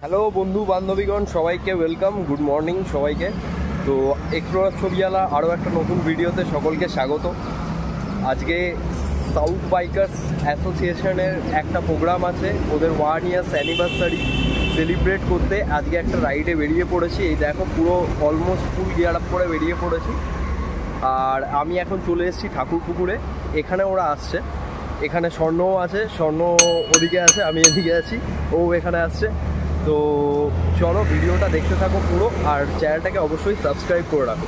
Hello বন্ধু বান্ধবীগণ, সবাইকে welcome, good morning সবাইকে। তো এক্সপ্লোরার ছবিওয়ালা আরও একটা নতুন ভিডিওতে সকলকে স্বাগত। আজকে সাউথ বাইকার্স অ্যাসোসিয়েশনের একটা প্রোগ্রাম আছে, ওদের 1 ইয়ার্স অ্যানিভার্সারি সেলিব্রেট করতে আজকে একটা রাইডে বেরিয়ে পড়েছি। এই দেখো, পুরো অলমোস্ট ফুল গিয়ার আপ করে বেরিয়ে পড়েছি। আর আমি এখন চলে এসেছি ঠাকুরপুকুরে। এখানে ওরা আসছে, এখানে স্বর্ণও আছে, স্বর্ণ ওদিকে আছে, আমি এদিকে আছি, ও এখানে আসছে। তো চলো ভিডিওটা দেখতে থাকো পুরো, আর চ্যানেলটাকে অবশ্যই সাবস্ক্রাইব করে রাখো।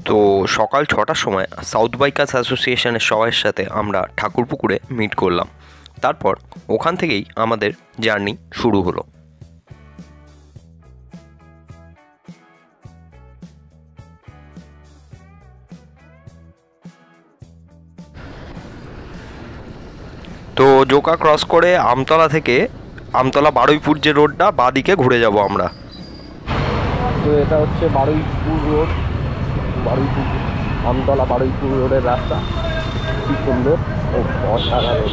তো সকাল 6টার সময় সাউথ বাইকার্স অ্যাসোসিয়েশনের সবার সাথে আমরা ঠাকুরপুকুরে মিট করলাম। তারপর ওখান থেকেই আমাদের জার্নি শুরু হলো। তো জোকা ক্রস করে আমতলা থেকে আমতলা বারুইপুর যে রোডটা, বাঁদিকে ঘুরে যাব আমরা। তো এটা হচ্ছে বারুইপুর রোড, বারুইপুর আমতলা বারুইপুর রোডের রাস্তা। কি সুন্দর ও অসাধারণ।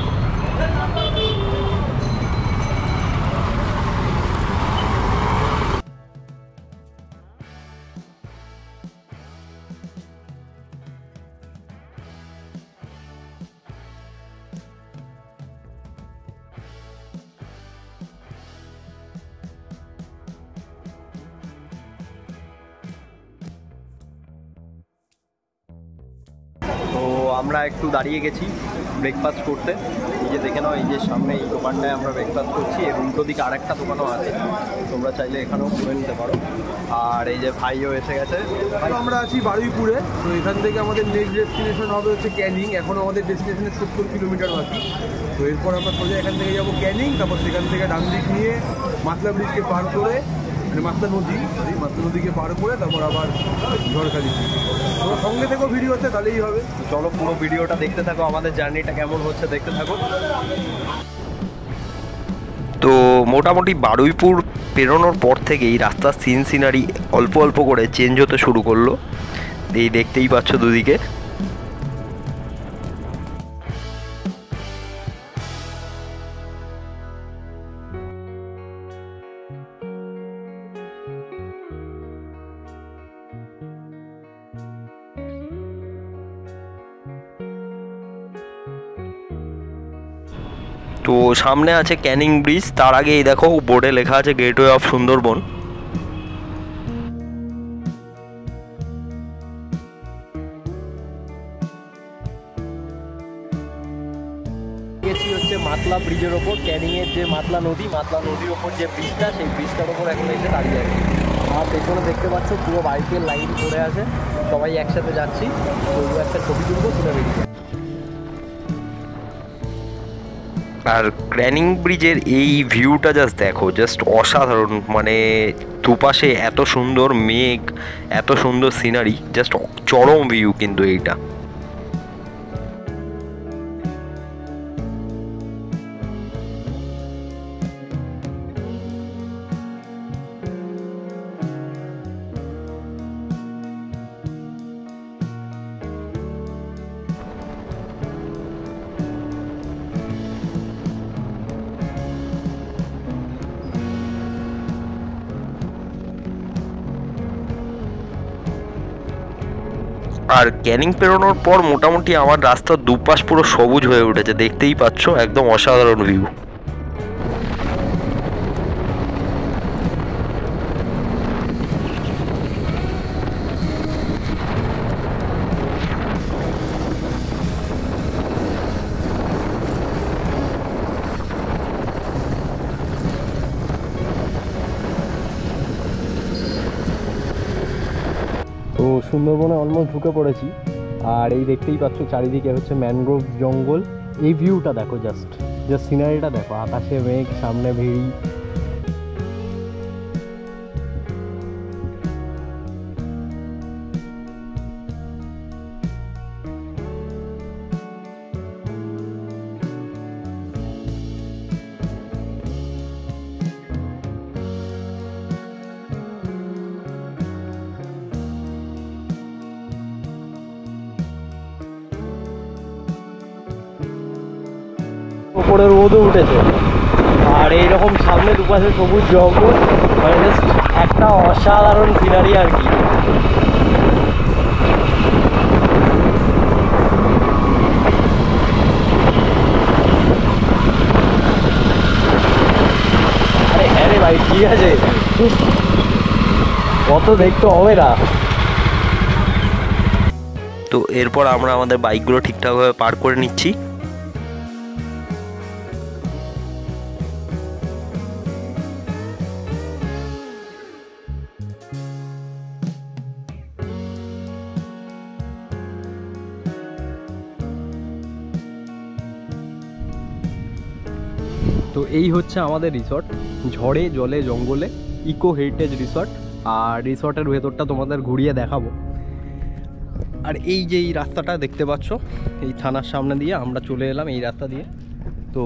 তো আমরা একটু দাঁড়িয়ে গেছি ব্রেকফাস্ট করতে। এই যে দেখে নাও, এই যে সামনে এই দোকানটায় আমরা ব্রেকফাস্ট করছি। এর উল্টো দিকে আরেকটা দোকানও আছে, তোমরা চাইলে এখানেও করে নিতে পারো। আর এই যে ভাইও এসে গেছে। আমরা আছি বারুইপুরে। তো এখান থেকে আমাদের নেক্সট ডেস্টিনেশন হবে হচ্ছে ক্যানিং। এখনও আমাদের ডেস্টিনেশনে 70 কিলোমিটার বাকি। তো এরপর আমরা সোজা এখান থেকে যাবো ক্যানিং, তারপর সেখান থেকে ডান দিক নিয়ে মাতলা ব্রিজকে পার করে, মানে মাতলা নদীকে পার করে তারপর আবার ঝড়খালি। তোমরা সঙ্গে থেকেও ভিডিও হচ্ছে, তাহলেই হবে। চলো পুরো ভিডিওটা দেখতে থাকো, আমাদের জার্নিটা কেমন হচ্ছে দেখতে থাকো। তো মোটামুটি বারুইপুর পেরোনোর পর থেকেই রাস্তার সিনারি অল্প অল্প করে চেঞ্জ হতে শুরু করলো। এই দেখতেই পাচ্ছ দুদিকে। তো সামনে আছে ক্যানিং ব্রিজ, তার আগে এই দেখো বোর্ডে লেখা আছে গেটওয়ে অফ সুন্দরবন। গেছি হচ্ছে মাতলা ব্রিজের ওপর, ক্যানিংয়ের যে মাতলা নদীর ওপর যে ব্রিজটা, সেই ব্রিজটার ওপর এখন এসে দাঁড়িয়ে আছি। আর পেছনে দেখতে পাচ্ছ পুরো বাইকের লাইন পড়ে আছে, সবাই একসাথে যাচ্ছি। তো একটা ছবি তুলবো, তুলে বেরিয়ে। আর ক্যানিং ব্রিজের এই ভিউটা জাস্ট দেখো, জাস্ট অসাধারণ। মানে দুপাশে এত সুন্দর মেঘ, এত সুন্দর সিনারি, জাস্ট চরম ভিউ কিন্তু এইটা। আর ক্যানিং পেরোনোর পর মোটামুটি আমার রাস্তার দুপাশ পুরো সবুজ হয়ে উঠেছে, দেখতেই পাচ্ছ, একদম অসাধারণ ভিউ। তো সুন্দরবনে অলমোস্ট ঢুকে পড়েছি। আর এই দেখতেই পাচ্ছ চারিদিকে হচ্ছে ম্যানগ্রোভ জঙ্গল। এই ভিউটা দেখো, জাস্ট সিনারিটা দেখো, আকাশে মেঘ, সামনে ভেড়ি। উপরে রোদও উঠেছে। আর এইরকম সামনে দুপাশে সবুজ জঙ্গল, মানে জাস্ট একটা অসাধারণ সিনারি আর কি। আরে হ্যাঁ রে ভাই, ঠিক আছে, কত দেখতে হবে না। তো এরপর আমরা আমাদের বাইকগুলো ঠিকঠাকভাবে পার্ক করে নিচ্ছি। তো এই হচ্ছে আমাদের রিসর্ট, ঝড়ে জলে জঙ্গলে ইকো হেরিটেজ রিসর্ট। আর রিসর্টের ভেতরটা তোমাদের ঘুরিয়ে দেখাবো। আর এই যে এই রাস্তাটা দেখতে পাচ্ছ, এই থানার সামনে দিয়ে আমরা চলে এলাম এই রাস্তা দিয়ে। তো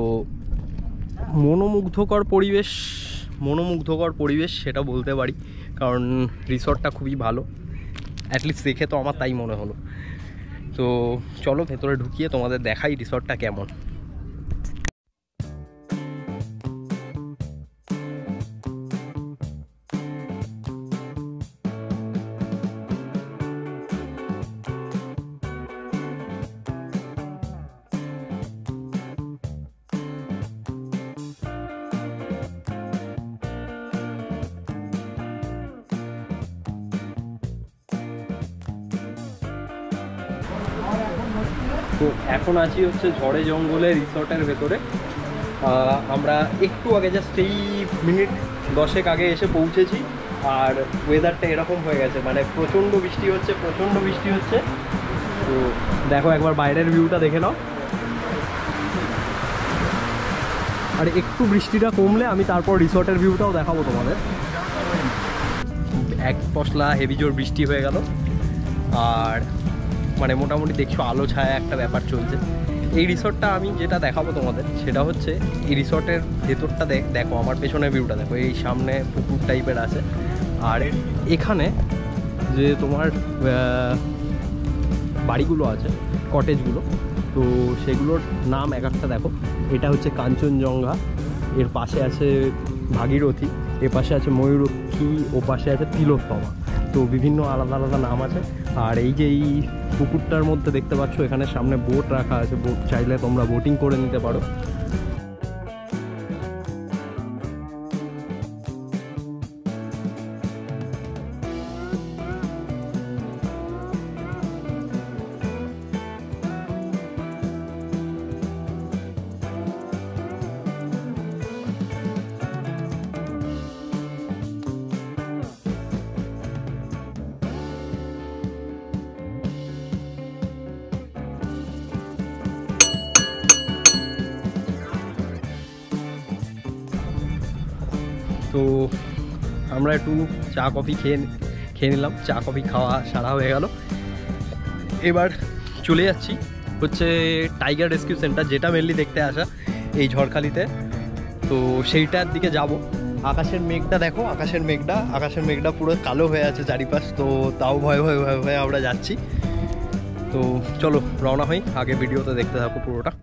মনোমুগ্ধকর পরিবেশ সেটা বলতে পারি, কারণ রিসর্টটা খুবই ভালো, অ্যাটলিস্ট দেখে তো আমার তাই মনে হলো। তো চলো ভেতরে ঢুকিয়ে তোমাদের দেখাই রিসর্টটা কেমন। তো এখন আছি হচ্ছে ঝড়ে জঙ্গলে রিসর্টের ভেতরে। আমরা একটু আগে জাস্ট এই মিনিট 10 আগে এসে পৌঁছেছি। আর ওয়েদারটা এরকম হয়ে গেছে, মানে প্রচণ্ড বৃষ্টি হচ্ছে। তো দেখো একবার বাইরের ভিউটা দেখে নাও। আর একটু বৃষ্টিটা কমলে আমি তারপর রিসর্টের ভিউটাও দেখাবো তোমাদের। এক পশলা হেভি জোর বৃষ্টি হয়ে গেল, আর মানে মোটামুটি দেখছো আলো ছায়া একটা ব্যাপার চলছে। এই রিসর্টটা আমি যেটা দেখাবো তোমাদের সেটা হচ্ছে এই রিসর্টের ভেতরটা দেখো, আমার পেছনের ভিউটা দেখো, এই সামনে পুকুর টাইপের আছে। আর এখানে যে তোমার বাড়িগুলো আছে, কটেজগুলো, তো সেগুলোর নাম এক একটা দেখো। এটা হচ্ছে কাঞ্চনজঙ্ঘা, এর পাশে আছে ভাগীরথী, এর পাশে আছে ময়ূরক্ষী, ও পাশে আছে তিলোত্তমা। তো বিভিন্ন আলাদা আলাদা নাম আছে। আর এই যে এই পুকুরটার মধ্যে দেখতে পাচ্ছ, এখানে সামনে বোট রাখা আছে, বোট চাইলে তোমরা বোটিং করে নিতে পারো। তো আমরা একটু চা কফি খেয়ে নিলাম, চা কফি খাওয়া সারা হয়ে গেল। এবার চলে যাচ্ছি হচ্ছে টাইগার রেস্কিউ সেন্টার, যেটা মেনলি দেখতে আসা এই ঝড়খালিতে। তো সেইটার দিকে যাব। আকাশের মেঘটা দেখো, আকাশের মেঘটা পুরো কালো হয়ে আছে চারিপাশ। তো তাও ভয় আমরা যাচ্ছি। তো চলো রওনা হই, আগে ভিডিওতে দেখতে থাকো পুরোটা।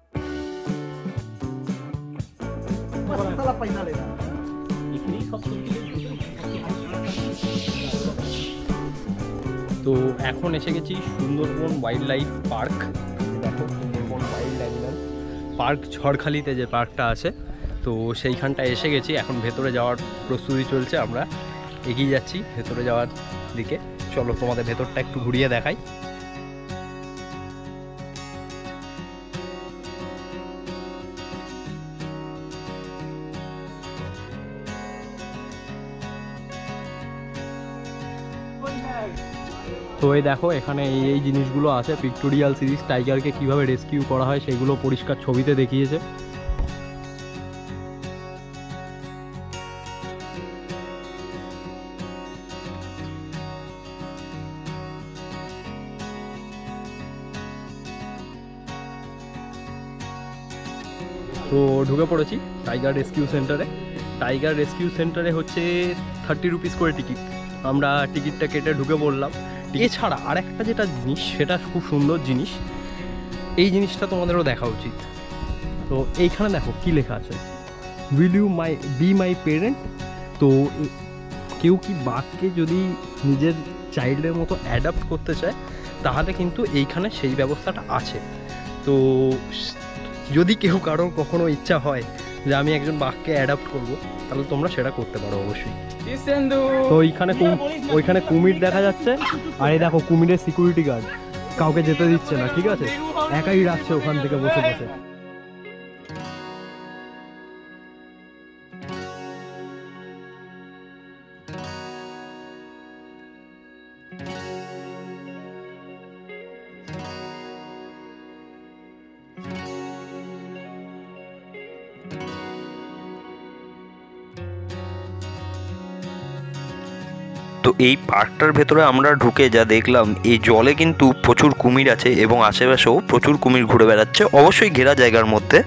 তো এখন এসে গেছি সুন্দরবন ওয়াইল্ড লাইফ পার্ক। দেখো সুন্দরবন ওয়াইল্ড লাইফ পার্ক, ঝড়খালিতে যে পার্কটা আছে, তো সেইখানটায় এসে গেছি। এখন ভেতরে যাওয়ার প্রস্তুতি চলছে, আমরা এগিয়ে যাচ্ছি ভেতরে যাওয়ার দিকে। চলো তোমাদের ভেতরটা একটু ঘুরিয়ে দেখাই। তো এই দেখো এখানে এই জিনিসগুলো আছে, পিক্টোরিয়াল সিরিজ, টাইগারকে কিভাবে রেস্কিউ করা হয় সেগুলো পরিষ্কার ছবিতে দেখিয়েছে। তো ঢুকে পড়েছি টাইগার রেস্কিউ সেন্টারে। টাইগার রেস্কিউ সেন্টারে হচ্ছে 30 রুপিস করে টিকিট। আমরা টিকিটটা কেটে ঢুকে পড়লাম। এছাড়া আরেকটা যেটা জিনিস, সেটা খুব সুন্দর জিনিস, এই জিনিসটা তোমাদেরও দেখা উচিত। তো এইখানে দেখো কি লেখা আছে, will you be my parent. তো কেউ কি বাঘকে যদি নিজের চাইল্ডের মতো অ্যাডাপ্ট করতে চায় তাহলে কিন্তু এইখানে সেই ব্যবস্থাটা আছে। তো যদি কেউ কারোর কখনো ইচ্ছা হয় যে আমি একজন বাঘকে অ্যাডাপ্ট করবো তাহলে তোমরা সেটা করতে পারো অবশ্যই। তো ওইখানে কুমির দেখা যাচ্ছে, আর এই দেখো কুমিরের সিকিউরিটি গার্ড কাউকে যেতে দিচ্ছে না, ঠিক আছে, একাই রাখছে ওখান থেকে বসে বসে। তো এই পার্কটার ভেতরে আমরা ঢুকে যা দেখলাম, এই জলে কিন্তু প্রচুর কুমির আছে এবং আশেপাশেও প্রচুর কুমির ঘুরে বেড়াচ্ছে, অবশ্যই ঘেরা জায়গার মধ্যে।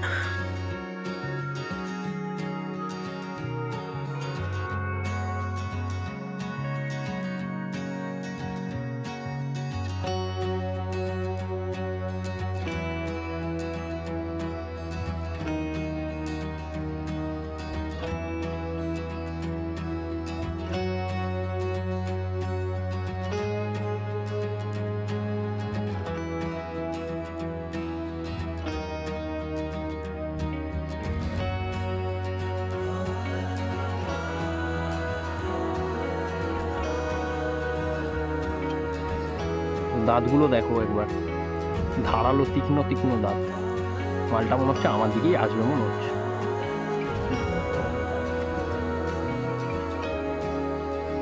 দাঁতগুলো দেখো একবার, ধারালো তীক্ষ্ণ তীক্ষ্ণ দাঁত। মালটা মনে হচ্ছে আমার দিকেই আসবে মনে হচ্ছে।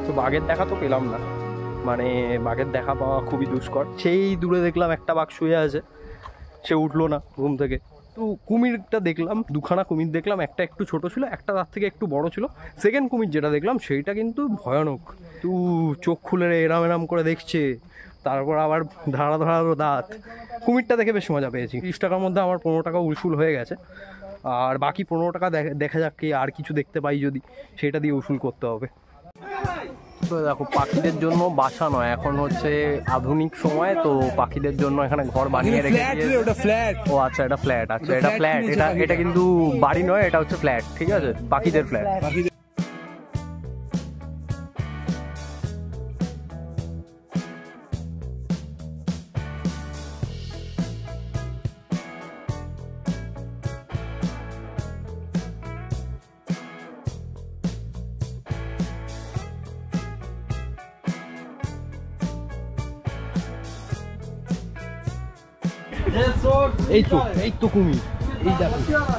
তো বাঘের দেখা তো পেলাম না, মানে বাঘের দেখা পাওয়া খুবই দুষ্কর। সেই দূরে দেখলাম একটা বাঘ শুয়ে আছে, সে উঠলো না ঘুম থেকে। তো কুমিরটা দেখলাম, দুখানা কুমির দেখলাম, একটা একটু ছোট ছিল, একটা তার থেকে একটু বড় ছিল। সেকেন্ড কুমির যেটা দেখলাম সেইটা কিন্তু ভয়ানক, তো চোখ খুলে এরাম এরাম করে দেখছে, তারপর আবার ধারালো দাঁত। কুমিরটা দেখে বেশ মজা পেয়েছি। 30 টাকার মধ্যে আমার 15 টাকা উসুল হয়ে গেছে, আর বাকি 15 টাকা দেখা যাক কি আর কিছু দেখতে পাই যদি, সেটা দিয়ে উসুল করতে হবে। তো দেখো পাখিদের জন্য বাসা নয়, এখন হচ্ছে আধুনিক সময়, তো পাখিদের জন্য এখানে ঘর বানিয়ে রেখেছে। ও আচ্ছা, এটা ফ্ল্যাট, আচ্ছা এটা ফ্ল্যাট, এটা কিন্তু বাড়ি নয়, এটা হচ্ছে ফ্ল্যাট, ঠিক আছে, পাখিদের ফ্ল্যাট। এই তো কুমির,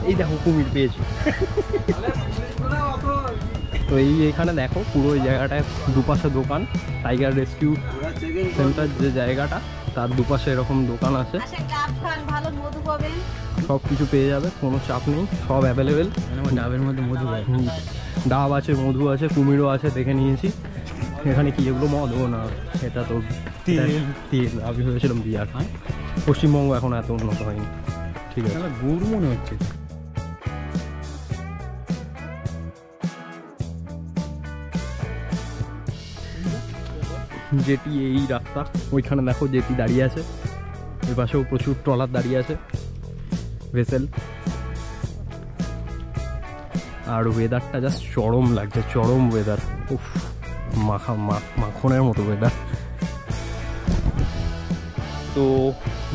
এই দেখো কুমির পেয়েছি। তো এইখানে দেখো পুরো এই জায়গাটায় দুপাশে দোকান, টাইগার রেস্কিউ সেন্টার যে জায়গাটা তার দুপাশে এরকম দোকান আছে, সব কিছু পেয়ে যাবে, কোনো চাপ নেই, সব অ্যাভেলেবেল। ডাবের মধ্যে মধু, ডাব আছে, মধু আছে, কুমিরও আছে, দেখে নিয়েছি। এখানে কি এগুলো মদ? ও না, এটা তো তেল। আমি ভেবেছিলাম বিয়ার। পশ্চিমবঙ্গ এখন এত উন্নত হয়নি, ঠিক আছে, গুড় মনে হচ্ছে। যেটি এই রাস্তা, ওইখানে দেখো যেটি দাঁড়িয়ে আছে, ওই পাশেও প্রচুর ট্রলার দাঁড়িয়ে আছে, ভেসেল। আর ওয়েদারটা জাস্ট চরম লাগছে, চরম ওয়েদার, উফ, মাখনের মতো ওয়েদার। তো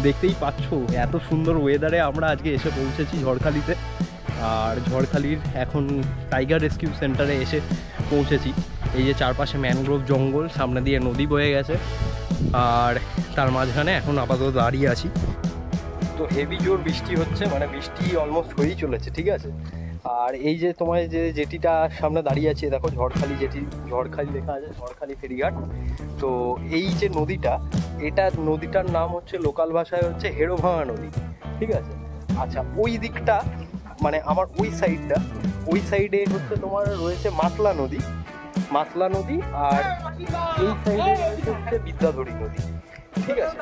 দেখতেই পাচ্ছ এত সুন্দর ওয়েদারে আমরা আজকে এসে পৌঁছেছি ঝড়খালিতে। আর ঝড়খালির এখন টাইগার রেস্কিউ সেন্টারে এসে পৌঁছেছি। এই যে চারপাশে ম্যানগ্রোভ জঙ্গল, সামনে দিয়ে নদী বয়ে গেছে, আর তার মাঝখানে এখন আপাতত দাঁড়িয়ে আছি। তো হেভি জোর বৃষ্টি হচ্ছে, মানে বৃষ্টি অলমোস্ট হয়েই চলেছে, ঠিক আছে। আর এই যে তোমার যে জেটিটা সামনে দাঁড়িয়ে আছে, দেখো ঝড়খালি জেটি, ঝড়খালি লেখা আছে, ঝড়খালি ফেরিঘাট। তো এই যে নদীটা, এটা নদীটার নাম হচ্ছে লোকাল ভাষায় হচ্ছে হেড়োভাঙা নদী, ঠিক আছে। আচ্ছা, ওই দিকটা মানে আমার ওই সাইডটা, ওই সাইডে হচ্ছে তোমার রয়েছে মাতলা নদী, আর এই সাইডে হচ্ছে বিদ্যাধরী নদী, ঠিক আছে।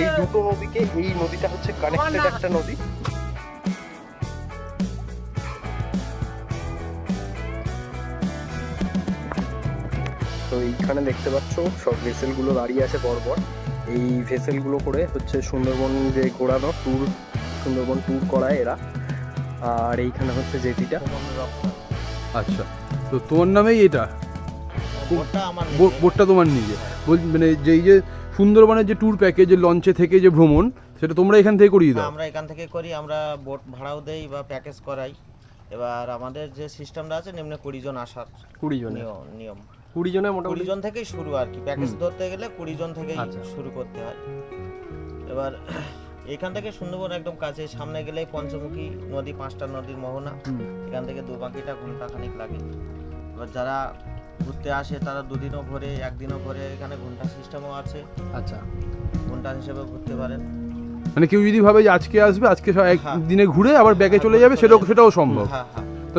এই দুটো নদীকে, এই নদীটা হচ্ছে কানেক্টেড একটা নদী। তো এইখানে দেখতে পাচ্ছ সব ভেসেলগুলো দাঁড়িয়ে আছে পরপর। এই ভেসেলগুলো করে হচ্ছে সুন্দরবন যে ঘোরানো ট্যুর, সুন্দরবন ট্যুর করায় এরা। আর এইখানে হচ্ছে জেটিটা, আচ্ছা, তো তোমার নামেই এটা? বোটটা আমার বোটটা তোমার নিজে? মানে যেই যে সুন্দরবনের যে ট্যুর প্যাকেজ, লঞ্চে থেকে যে ভ্রমণ, সেটা তোমরা এখান থেকে করিয়ে দাও? আমরা এখান থেকে করি, আমরা বোট ভাড়াও দেই বা প্যাকেজ করাই। এবার আমাদের যে সিস্টেমটা আছে নিম্নে 20 জন আসার 20 জন নিয়ম। 20 জনের মোটামুটি 20 জন থেকেই শুরু আর কি, প্যাকেজ ধরতে গেলে 20 জন থেকেই শুরু করতে হয়। এবার এখান থেকে সুন্দরবন একদম কাছে, সামনে গেলেই পঞ্চমুখী নদী, 5টা নদীর মোহনা। এখান থেকে দুবাকিটা ঘন্টাখানিক লাগে। এবার যারা ঘুরতে আসে তারা দুদিনও ঘোরে, একদিনও ঘোরে। এখানে ঘন্টা সিস্টেমও আছে, আচ্ছা, ঘন্টা হিসেবে ঘুরতে পারেন। মানে কেউ যদি ভাবে যে আজকে আসবে, আজকে একদিনে ঘুরে আবার ব্যাগে চলে যাবে, সেটাও সম্ভব? হ্যাঁ হ্যাঁ। তো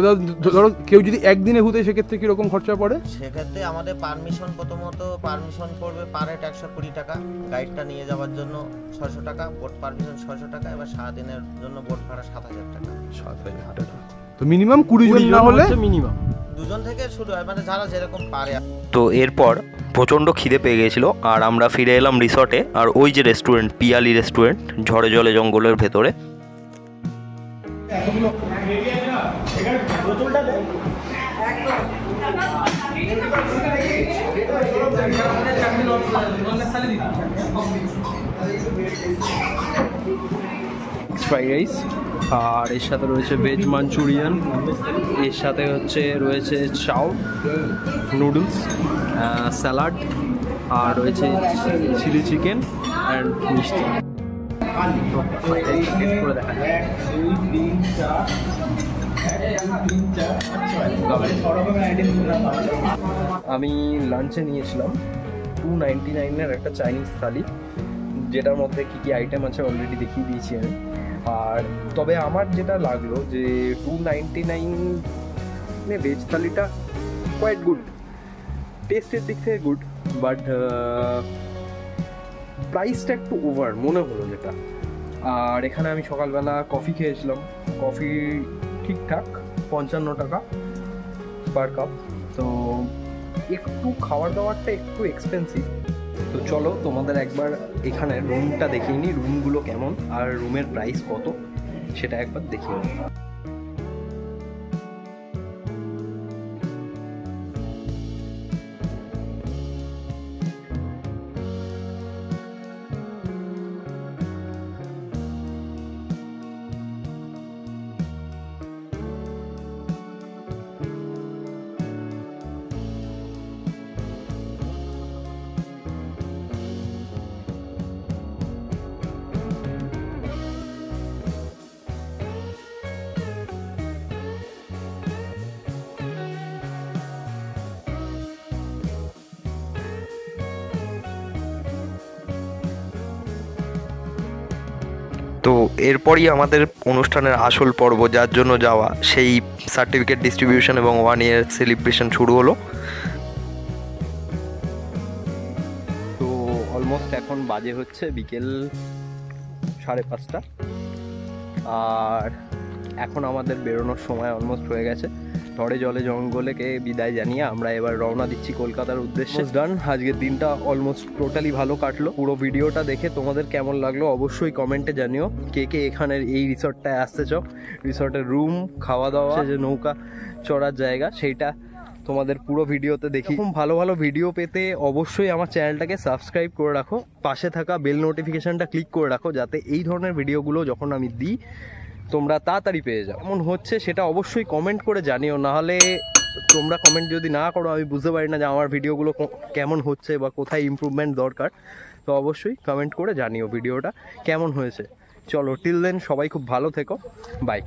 ধরো কেউ যদি একদিনে ঘুরতে, সেক্ষেত্রে কিরকম খরচা পড়ে? সেক্ষেত্রে আমাদের পারমিশন, প্রথমত পারমিশন পড়বে পার হেড 120 টাকা, গাইডটা নিয়ে যাওয়ার জন্য 600 টাকা, বোট পারমিশন 600 টাকা, এবার সারাদিনের জন্য বোট ভাড়া 7000 টাকা। 7000 টাকা। তো মিনিমাম 20 জন না হলে? মিনিমাম 2 জন থেকে শুরু হয়, মানে যারা যেরকম পারে। তো এরপর প্রচণ্ড খিদে পেয়ে গেছিলো আর আমরা ফিরে এলাম রিসর্টে। আর ওই যে রেস্টুরেন্ট, পিয়ালি রেস্টুরেন্ট, ঝড়ে জলে জঙ্গলের ভেতরে। ফ্রাইড রাইস, আর এর সাথে রয়েছে ভেজ মাঞ্চুরিয়ান, এর সাথে রয়েছে চাউ, নুডলস, স্যালাড, আর রয়েছে চিলি চিকেন অ্যান্ড মিষ্টি। করে দেখা যায়। আমি লাঞ্চে নিয়েছিলাম 299-এর একটা চাইনিজ থালি, যেটার মধ্যে কী কী আইটেম আছে অলরেডি দেখিয়ে দিয়েছি আমি। আর তবে আমার যেটা লাগলো যে 299 ভেজ থালিটা কোয়াইট গুড, টেস্টের দিক থেকে গুড, বাট প্রাইসটা একটু ওভার মনে হলো যেটা। আর এখানে আমি সকালবেলা কফি খেয়েছিলাম, কফি ঠিকঠাক 55 টাকা পার কাপ। তো একটু খাবার দাবারটা একটু এক্সপেন্সিভ। তো চলো তোমাদের একবার এখানে রুমটা দেখিয়ে নিই, রুমগুলো কেমন আর রুমের প্রাইস কত সেটা একবার দেখিয়ে নিই। তো এরপরই আমাদের অনুষ্ঠানের আসল পর্ব, যার জন্য যাওয়া, সেই সার্টিফিকেট ডিস্ট্রিবিউশন এবং 1 ইয়ার সেলিব্রেশন শুরু হলো। তো অলমোস্ট এখন বাজে বিকেল 5:30, আর এখন আমাদের বেরোনোর সময় অলমোস্ট হয়ে গেছে। ঝড়ে জলে জঙ্গলেকে বিদায় জানিয়ে আমরা এবার রওনা দিচ্ছি কলকাতার উদ্দেশ্যে। ডান, আজকের দিনটা অলমোস্ট টোটালি ভালো কাটলো। পুরো ভিডিওটা দেখে তোমাদের কেমন লাগলো অবশ্যই কমেন্টে জানিও। কে কে এখানের এই রিসর্টটায় আসতে চাও, রিসর্টের রুম, খাওয়া দাওয়া, যে নৌকা চড়ার জায়গা, সেইটা তোমাদের পুরো ভিডিওতে দেখি। খুব ভালো ভালো ভিডিও পেতে অবশ্যই আমার চ্যানেলটাকে সাবস্ক্রাইব করে রাখো, পাশে থাকা বেল নোটিফিকেশনটা ক্লিক করে রাখো, যাতে এই ধরনের ভিডিওগুলো যখন আমি দিই তোমরা তাড়াতাড়ি পেয়ে যাও। কেমন হচ্ছে সেটা অবশ্যই কমেন্ট করে জানিও, নাহলে তোমরা কমেন্ট যদি না করো আমি বুঝতে পারি না যে আমার ভিডিওগুলো কেমন হচ্ছে বা কোথায় ইমপ্রুভমেন্ট দরকার। তো অবশ্যই কমেন্ট করে জানিও ভিডিওটা কেমন হয়েছে। চলো, টিল দেন সবাই খুব ভালো থেকো, বাই।